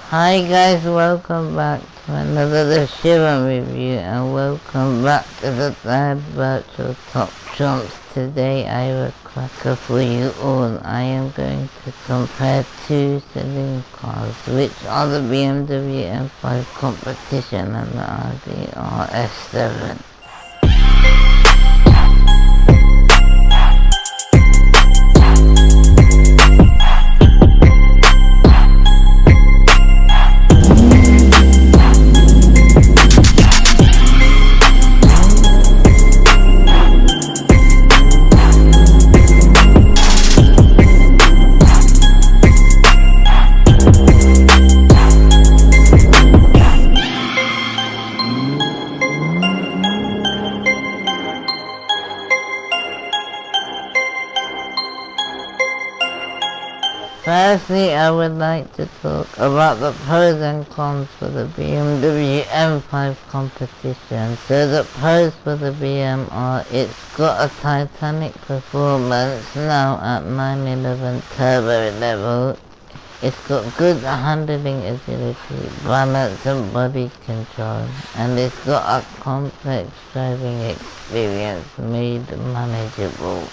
Hi guys, welcome back to another The Shiva review and welcome back to the third virtual Top Trumps. Today I have a cracker for you all. I am going to compare two selling cars, which are the BMW M5 Competition and the Audi RS7. Firstly, I would like to talk about the pros and cons for the BMW M5 Competition. So the pros for the BM are it's got a Titanic performance now at 911 turbo level. It's got good handling agility, balance and body control, and it's got a complex driving experience made manageable.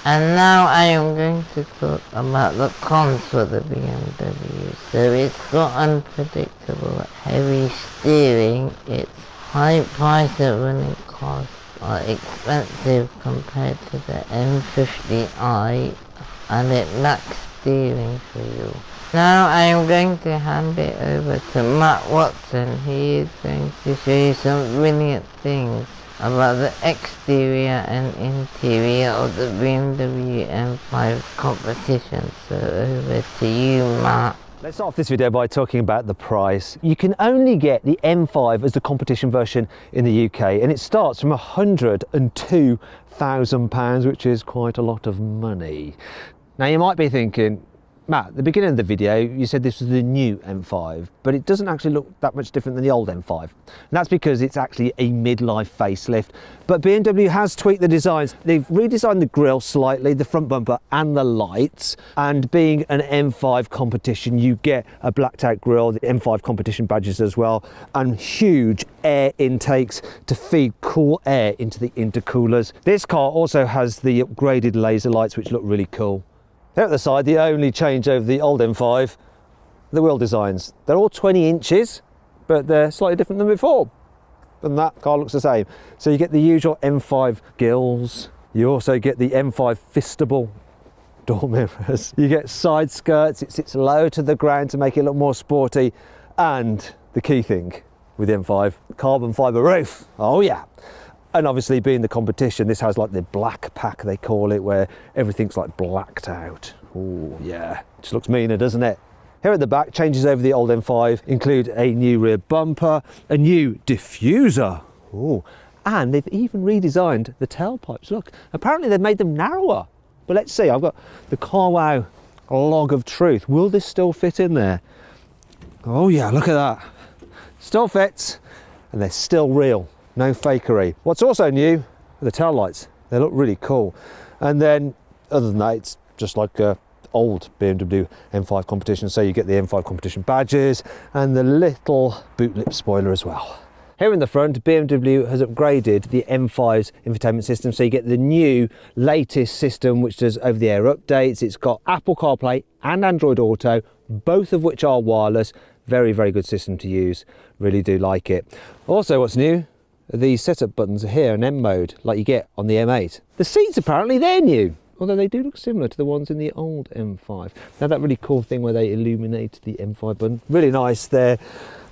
And now I am going to talk about the cons for the BMW. So it's got unpredictable heavy steering, its high price of running costs are expensive compared to the M50i, and it lacks steering feel. Now I am going to hand it over to Matt Watson. He is going to show you some brilliant things about the exterior and interior of the BMW M5 Competition. So over to you, Matt. Let's start off this video by talking about the price. You can only get the M5 as the competition version in the UK, and it starts from £102,000, which is quite a lot of money. Now you might be thinking, Matt, at the beginning of the video you said this was the new M5, but it doesn't actually look that much different than the old M5. And that's because it's actually a midlife facelift. But BMW has tweaked the designs. They've redesigned the grille slightly, the front bumper and the lights. And being an M5 competition, you get a blacked out grille, the M5 competition badges as well, and huge air intakes to feed cool air into the intercoolers. This car also has the upgraded laser lights, which look really cool. There at the side, the only change over the old M5, the wheel designs. They're all 20 inches, but they're slightly different than before. And that car looks the same. So you get the usual M5 gills. You also get the M5 fistable door mirrors. You get side skirts. It sits low to the ground to make it look more sporty. And the key thing with the M5, carbon fibre roof. Oh yeah. And obviously being the competition, this has like the black pack they call it, where everything's like blacked out. Oh yeah, just looks meaner, doesn't it? Here at the back, changes over the old M5 include a new rear bumper, a new diffuser. Oh, and they've even redesigned the tailpipes. Look, apparently they've made them narrower. But let's see, I've got the CarWow log of truth. Will this still fit in there? Oh yeah, look at that. Still fits, and they're still real. No fakery. What's also new are the tail lights. They look really cool. And then, other than that, it's just like a old BMW M5 competition. So you get the M5 competition badges and the little boot lip spoiler as well. Here in the front, BMW has upgraded the M5's infotainment system. So you get the new latest system, which does over-the-air updates. It's got Apple CarPlay and Android Auto, both of which are wireless. Very, very good system to use. Really do like it. Also, what's new? These setup buttons are here in M mode, like you get on the M8. The seats, apparently, they're new, although they do look similar to the ones in the old M5. Now that really cool thing where they illuminate the M5 button, really nice. They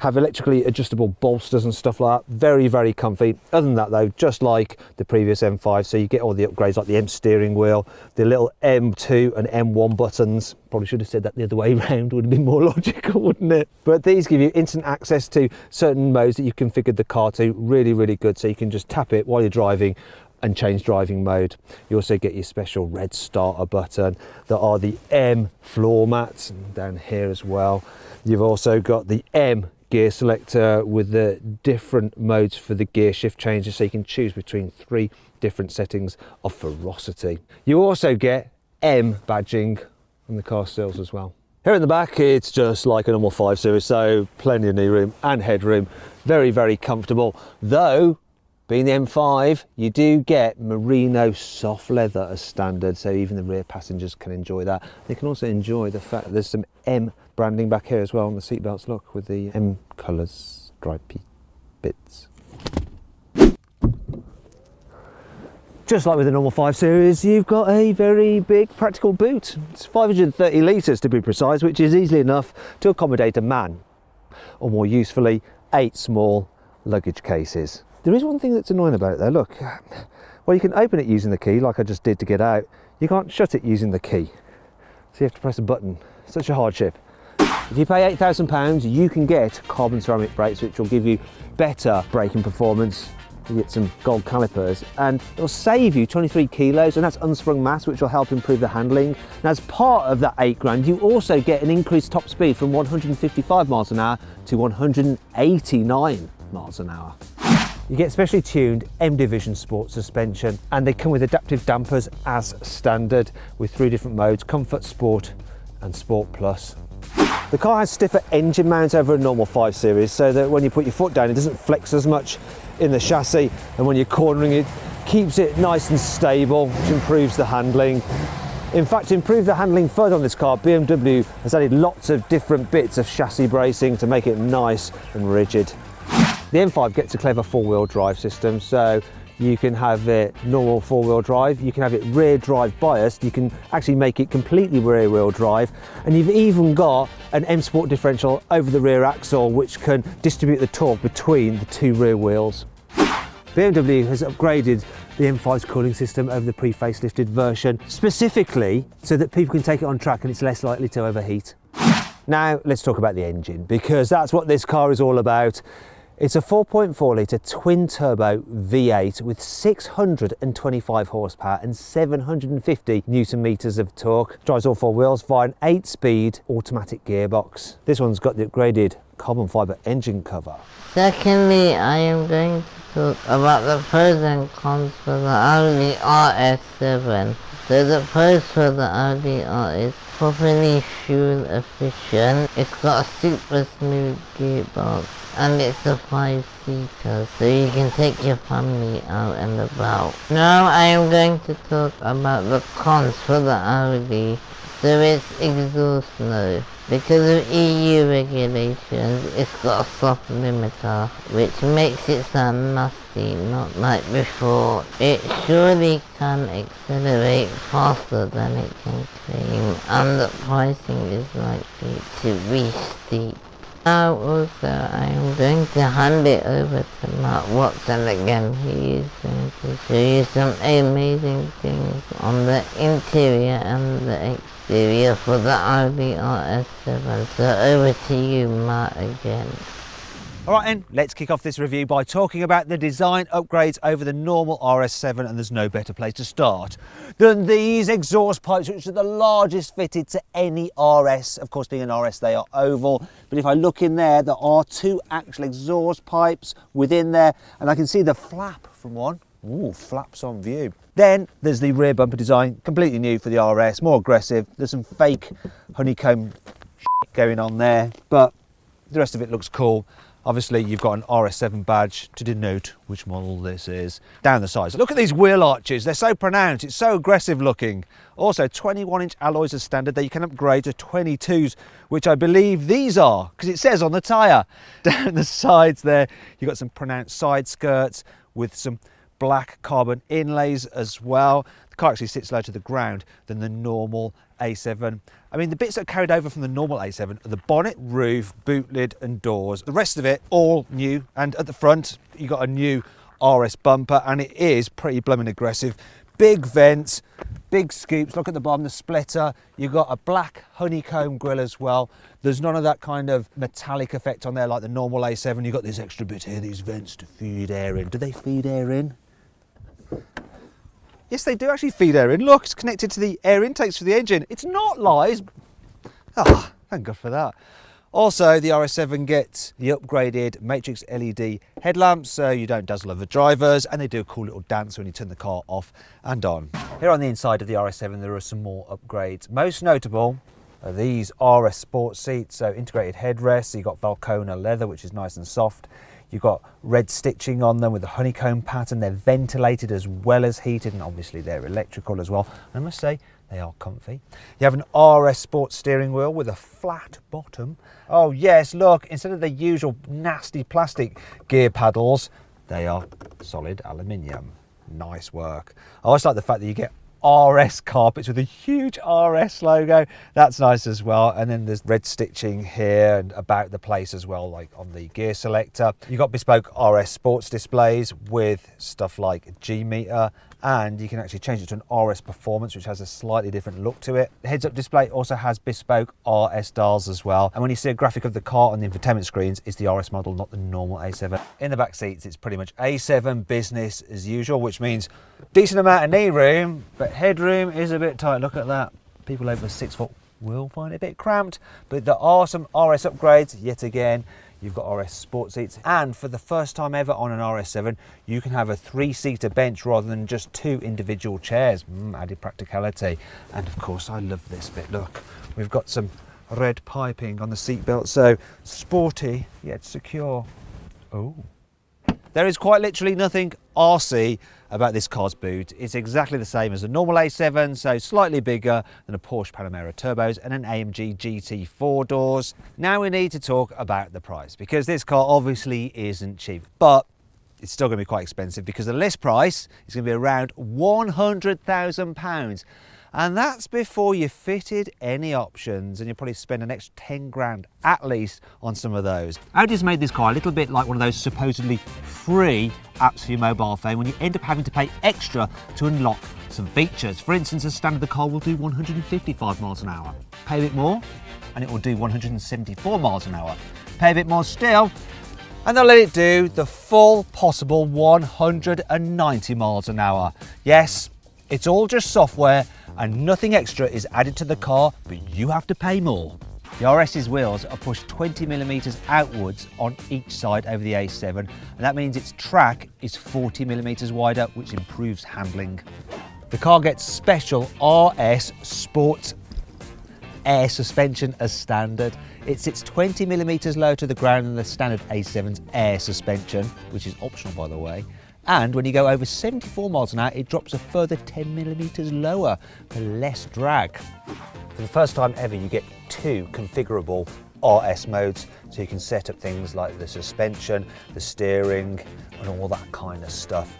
have electrically adjustable bolsters and stuff like that. Very, very comfy. Other than that though, just like the previous M5, so you get all the upgrades like the M steering wheel, the little M2 and M1 buttons. Probably should have said that the other way around, would have been more logical, wouldn't it? But these give you instant access to certain modes that you configured the car to. Really, really good. So you can just tap it while you're driving and change driving mode. You also get your special red starter button. There are the M floor mats down here as well. You've also got the M gear selector with the different modes for the gear shift changes, so you can choose between 3 different settings of ferocity. You also get M badging on the car sills as well. Here in the back, it's just like a normal 5 Series, so plenty of knee room and headroom. Very, very comfortable. Though, being the M5, you do get merino soft leather as standard, so even the rear passengers can enjoy that. They can also enjoy the fact that there's some M branding back here as well on the seatbelts, look, with the M colours, stripy bits. Just like with the normal 5 Series, you've got a very big practical boot. It's 530 litres to be precise, which is easily enough to accommodate a man, or more usefully, 8 small luggage cases. There is one thing that's annoying about it though, look. Well, you can open it using the key, like I just did to get out. You can't shut it using the key. So you have to press a button. Such a hardship. If you pay £8,000, you can get carbon ceramic brakes, which will give you better braking performance. You get some gold calipers, and it'll save you 23 kilos, and that's unsprung mass, which will help improve the handling. And as part of that £8,000, you also get an increased top speed from 155 miles an hour to 189 miles an hour. You get specially tuned M Division Sport suspension, and they come with adaptive dampers as standard with 3 different modes: Comfort, Sport and Sport Plus. The car has stiffer engine mounts over a normal 5 Series, so that when you put your foot down, it doesn't flex as much in the chassis, and when you're cornering it, keeps it nice and stable, which improves the handling. In fact, to improve the handling further on this car, BMW has added lots of different bits of chassis bracing to make it nice and rigid. The M5 gets a clever 4-wheel drive system, so you can have it normal 4-wheel drive, you can have it rear drive biased, you can actually make it completely rear wheel drive, and you've even got an M Sport differential over the rear axle, which can distribute the torque between the 2 rear wheels. BMW has upgraded the M5's cooling system over the pre-facelifted version, specifically so that people can take it on track and it's less likely to overheat. Now let's talk about the engine, because that's what this car is all about. It's a 4.4 litre twin turbo V8 with 625 horsepower and 750 newton meters of torque. Drives all 4 wheels via an 8-speed automatic gearbox. This one's got the upgraded carbon fibre engine cover. Secondly, I am going to talk about the pros and cons for the Audi RS7. So the pros for the Audi R is properly fuel efficient. It's got a super smooth gearbox, and it's a 5-seater, so you can take your family out and about. Now I am going to talk about the cons for the Audi. So it's exhaust noise. Because of EU regulations, it's got a soft limiter, which makes it sound nasty, not like before. It surely can accelerate faster than it can claim, and the pricing is likely to be steep. Now also I am going to hand it over to Matt Watson again. He is going to show you some amazing things on the interior and the exterior for the Audi RS7. So over to you, Matt, again. Alright then, let's kick off this review by talking about the design upgrades over the normal RS7, and there's no better place to start than these exhaust pipes, which are the largest fitted to any RS. Of course, being an RS, they are oval, but if I look in there, there are 2 actual exhaust pipes within there, and I can see the flap from one. Ooh, flaps on view. Then there's the rear bumper design, completely new for the RS, more aggressive. There's some fake honeycomb going on there, but the rest of it looks cool. Obviously, you've got an RS7 badge to denote which model this is. Down the sides, look at these wheel arches. They're so pronounced. It's so aggressive looking. Also, 21-inch alloys as standard. That you can upgrade to 22s, which I believe these are, because it says on the tyre. Down the sides there, you've got some pronounced side skirts with some black carbon inlays as well. The car actually sits lower to the ground than the normal A7. I mean, the bits that are carried over from the normal A7 are the bonnet, roof, boot lid and doors. The rest of it, all new. And at the front, you've got a new RS bumper, and it is pretty blooming aggressive. Big vents, big scoops. Look at the bottom, the splitter. You've got a black honeycomb grille as well. There's none of that kind of metallic effect on there like the normal A7. You've got this extra bit here, these vents to feed air in. Do they feed air in? Yes, they do actually feed air in. Look, it's connected to the air intakes for the engine. It's not lies. Oh, thank God for that. Also, the RS7 gets the upgraded Matrix LED headlamps, so you don't dazzle other drivers, and they do a cool little dance when you turn the car off and on. Here on the inside of the RS7, there are some more upgrades. Most notable are these RS Sport seats, so integrated headrests. So you've got Valcona leather, which is nice and soft. You've got red stitching on them with a honeycomb pattern. They're ventilated as well as heated, and obviously they're electrical as well. And I must say, they are comfy. You have an RS Sport steering wheel with a flat bottom. Oh yes, look, instead of the usual nasty plastic gear paddles, they are solid aluminium. Nice work. I always like the fact that you get RS carpets with a huge RS logo. That's nice as well. And then there's red stitching here and about the place as well, like on the gear selector. You've got bespoke RS sports displays with stuff like G meter, and you can actually change it to an RS Performance, which has a slightly different look to it. The heads-up display also has bespoke RS dials as well. And when you see a graphic of the car on the infotainment screens, it's the RS model, not the normal A7. In the back seats, it's pretty much A7 business as usual, which means decent amount of knee room, but headroom is a bit tight. Look at that. People over 6 foot will find it a bit cramped, but there are some RS upgrades yet again. You've got RS Sport seats, and for the first time ever on an RS7, you can have a 3-seater bench rather than just 2 individual chairs. Added practicality. And of course, I love this bit. Look, we've got some red piping on the seat belt, so sporty yet secure. Oh. There is quite literally nothing RC about this car's boot. It's exactly the same as a normal A7, so slightly bigger than a Porsche Panamera turbos and an AMG GT 4-doors. Now we need to talk about the price, because this car obviously isn't cheap, but it's still going to be quite expensive because the list price is going to be around £100,000. And that's before you fitted any options, and you'll probably spend an extra 10 grand at least on some of those. Audi's made this car a little bit like one of those supposedly free apps for your mobile phone when you end up having to pay extra to unlock some features. For instance, as standard, the car will do 155 miles an hour. Pay a bit more and it will do 174 miles an hour. Pay a bit more still and they'll let it do the full possible 190 miles an hour. Yes, it's all just software and nothing extra is added to the car, but you have to pay more. The RS's wheels are pushed 20mm outwards on each side over the A7, and that means its track is 40mm wider, which improves handling. The car gets special RS Sports air suspension as standard. It sits 20mm lower to the ground than the standard A7's air suspension, which is optional by the way. And when you go over 74 miles an hour, it drops a further 10mm lower for less drag. For the first time ever, you get 2 configurable RS modes, so you can set up things like the suspension, the steering, and all that kind of stuff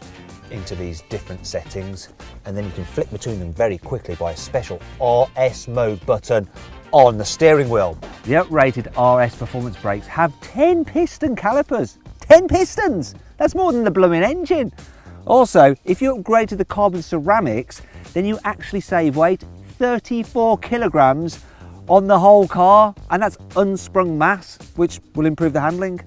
into these different settings. And then you can flick between them very quickly by a special RS mode button on the steering wheel. The uprated RS Performance brakes have 10 piston calipers. 10 pistons! That's more than the blooming engine. Also, if you upgrade to the carbon ceramics, then you actually save weight, 34 kilograms on the whole car, and that's unsprung mass, which will improve the handling.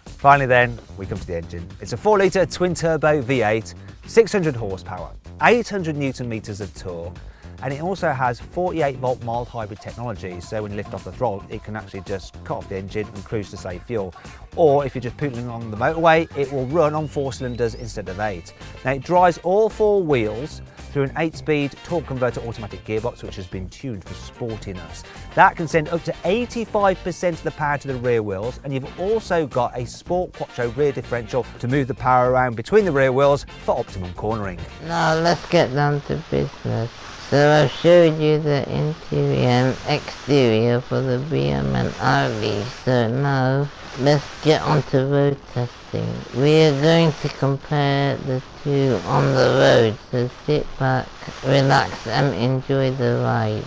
Finally then, we come to the engine. It's a 4-litre twin-turbo V8, 600 horsepower, 800 newton meters of torque, and it also has 48-volt mild hybrid technology, so when you lift off the throttle, it can actually just cut off the engine and cruise to save fuel. Or if you're just pootling along the motorway, it will run on 4 cylinders instead of 8. Now it drives all 4 wheels through an 8-speed torque converter automatic gearbox, which has been tuned for sportiness. That can send up to 85% of the power to the rear wheels, and you've also got a Sport Quattro rear differential to move the power around between the rear wheels for optimum cornering. Now let's get down to business. So I've showed you the interior and exterior for the BM and RV, so now let's get on to road testing. We are going to compare the two on the road, so sit back, relax and enjoy the ride.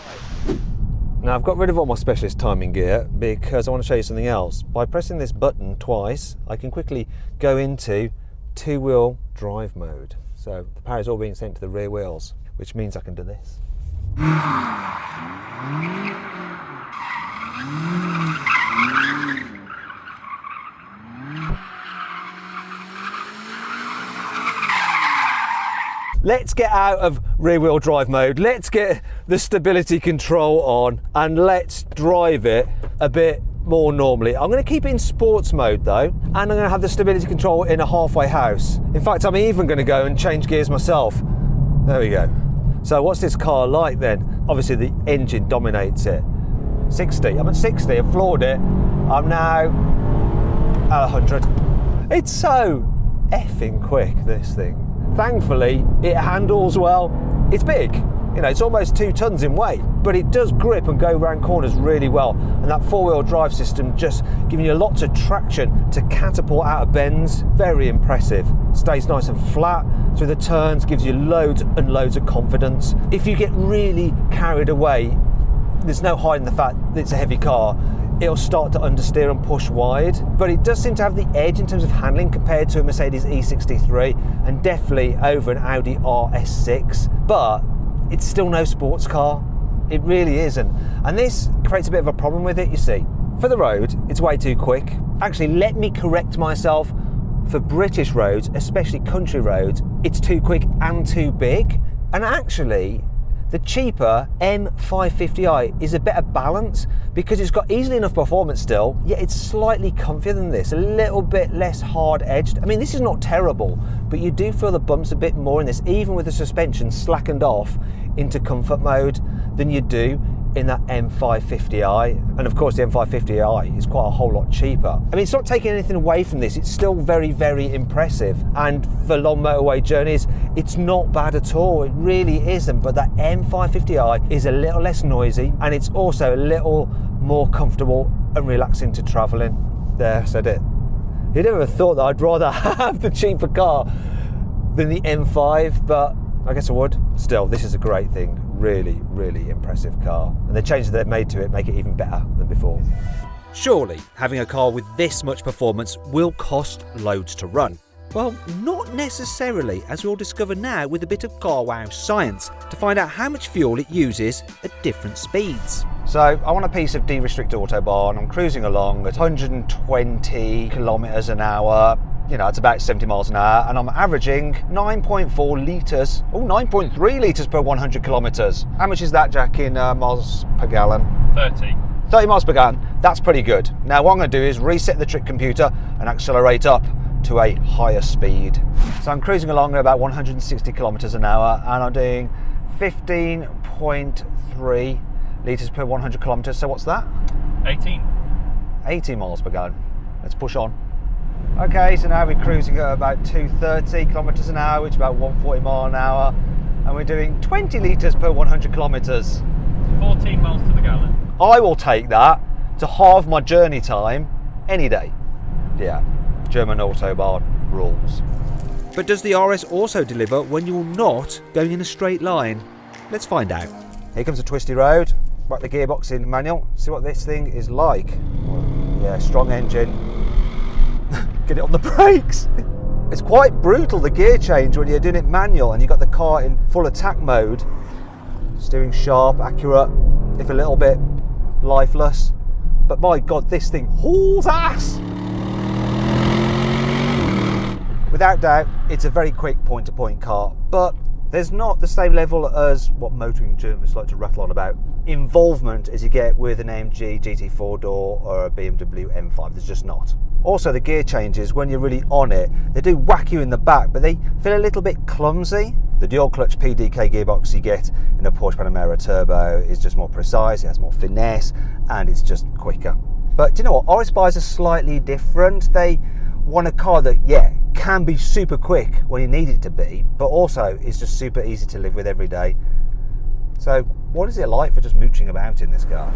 Now I've got rid of all my specialist timing gear because I want to show you something else. By pressing this button twice, I can quickly go into 2-wheel drive mode. So the power is all being sent to the rear wheels, which means I can do this. Let's get out of rear wheel drive mode, let's get the stability control on and let's drive it a bit more normally. I'm going to keep it in sports mode though, and I'm going to have the stability control in a halfway house. In fact, I'm even going to go and change gears myself. There we go. So what's this car like then? Obviously the engine dominates it. 60. I'm at 60, I've floored it. I'm now at 100. It's so effing quick, this thing. Thankfully, it handles well. It's big, you know, it's almost 2 tons in weight, but it does grip and go around corners really well. And that 4-wheel drive system just giving you lots of traction to catapult out of bends. Very impressive. Stays nice and flat through the turns, gives you loads and loads of confidence. If you get really carried away, there's no hiding the fact that it's a heavy car. It'll start to understeer and push wide, but it does seem to have the edge in terms of handling compared to a Mercedes E63 and definitely over an Audi RS6, but it's still no sports car. It really isn't. And this creates a bit of a problem with it, you see. For the road, it's way too quick. Actually, let me correct myself. For British roads, especially country roads, it's too quick and too big. And actually, the cheaper M550i is a better balance because it's got easily enough performance still, yet it's slightly comfier than this, a little bit less hard edged. I mean, this is not terrible, but you do feel the bumps a bit more in this, even with the suspension slackened off into comfort mode than you do in that M550i. And of course the M550i is quite a whole lot cheaper. I mean, it's not taking anything away from this, it's still very, very impressive. And for long motorway journeys, it's not bad at all, it really isn't. But that M550i is a little less noisy and it's also a little more comfortable and relaxing to travel in. There, said it. You'd never thought that I'd rather have the cheaper car than the M5, but I guess I would. Still, this is a great thing. Really, really impressive car. And the changes they've made to it make it even better than before. Surely, having a car with this much performance will cost loads to run. Well, not necessarily, as we'll discover now with a bit of CarWow science to find out how much fuel it uses at different speeds. So, I'm on a piece of de-restricted Autobahn. I'm cruising along at 120 kilometers an hour. You know, it's about 70 miles an hour, and I'm averaging 9.4 litres, 9.3 litres per 100 kilometres. How much is that, Jack, in miles per gallon? 30. 30 miles per gallon, that's pretty good. Now what I'm going to do is reset the trick computer and accelerate up to a higher speed. So I'm cruising along at about 160 kilometres an hour, and I'm doing 15.3 litres per 100 kilometres, so what's that? 18. 18 miles per gallon. Let's push on. Okay, so now we're cruising at about 230 kilometres an hour, which is about 140 mile an hour, and we're doing 20 litres per 100 kilometres. 14 miles to the gallon. I will take that to halve my journey time any day. Yeah, German Autobahn rules. But does the RS also deliver when you're not going in a straight line? Let's find out. Here comes a twisty road. Back the gearbox in manual. See what this thing is like. Yeah, strong engine. Get it on the brakes. It's quite brutal, the gear change, when you're doing it manual and you've got the car in full attack mode. Steering sharp, accurate, if a little bit lifeless. But my God, this thing hauls ass. Without doubt, it's a very quick point-to-point car, but there's not the same level as what motoring journalists like to rattle on about involvement as you get with an AMG GT 4-door or a BMW M5. There's just not. Also, the gear changes, when you're really on it, they do whack you in the back, but they feel a little bit clumsy. The dual clutch PDK gearbox you get in a Porsche Panamera Turbo is just more precise, it has more finesse, and it's just quicker. But do you know what? RS buyers are slightly different. They want a car that, yeah, can be super quick when you need it to be, but also is just super easy to live with every day. So what is it like for just mooching about in this car?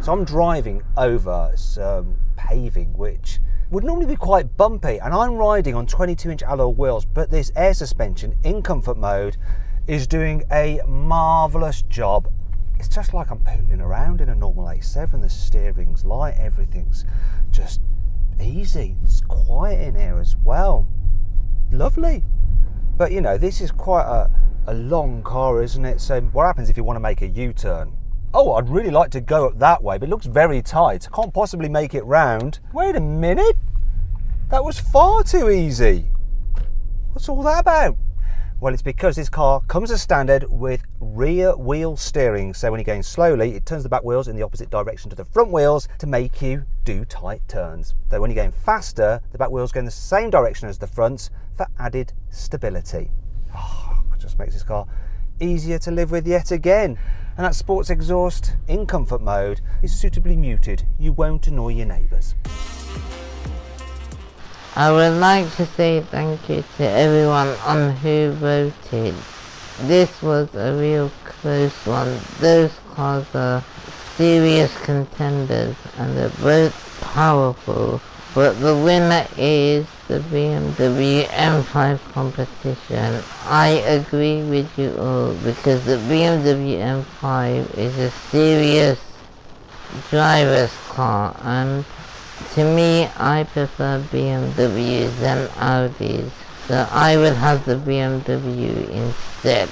So I'm driving over some paving which would normally be quite bumpy, and I'm riding on 22-inch alloy wheels, but this air suspension in comfort mode is doing a marvellous job. It's just like I'm pootling around in a normal A7. The steering's light, everything's just easy. It's quiet in here as well. Lovely. But you know, this is quite a long car, isn't it? So what happens if you want to make a U-turn? Oh, I'd really like to go up that way, but it looks very tight. I can't possibly make it round. Wait a minute. That was far too easy. What's all that about? Well, it's because this car comes as standard with rear wheel steering. So when you're going slowly, it turns the back wheels in the opposite direction to the front wheels to make you do tight turns. Though when you're going faster, the back wheels go in the same direction as the fronts for added stability. Oh, it just makes this car easier to live with yet again. and that sports exhaust in comfort mode is suitably muted. You won't annoy your neighbours. I would like to say thank you to everyone on who voted. This was a real close one. Those cars are serious contenders and they're both powerful, but the winner is the BMW M5 competition. I agree with you all because the BMW M5 is a serious driver's car, and to me I prefer BMWs than Audis, so I will have the BMW instead.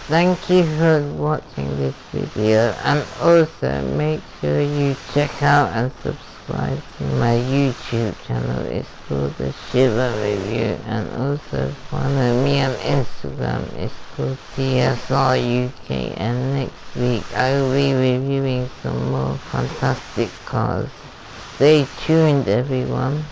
Thank you for watching this video, and also make sure you check out and subscribe to my YouTube channel. It's called The Shiver Review, and also follow me on Instagram. It's called TSR UK, and next week I will be reviewing some more fantastic cars. Stay tuned everyone.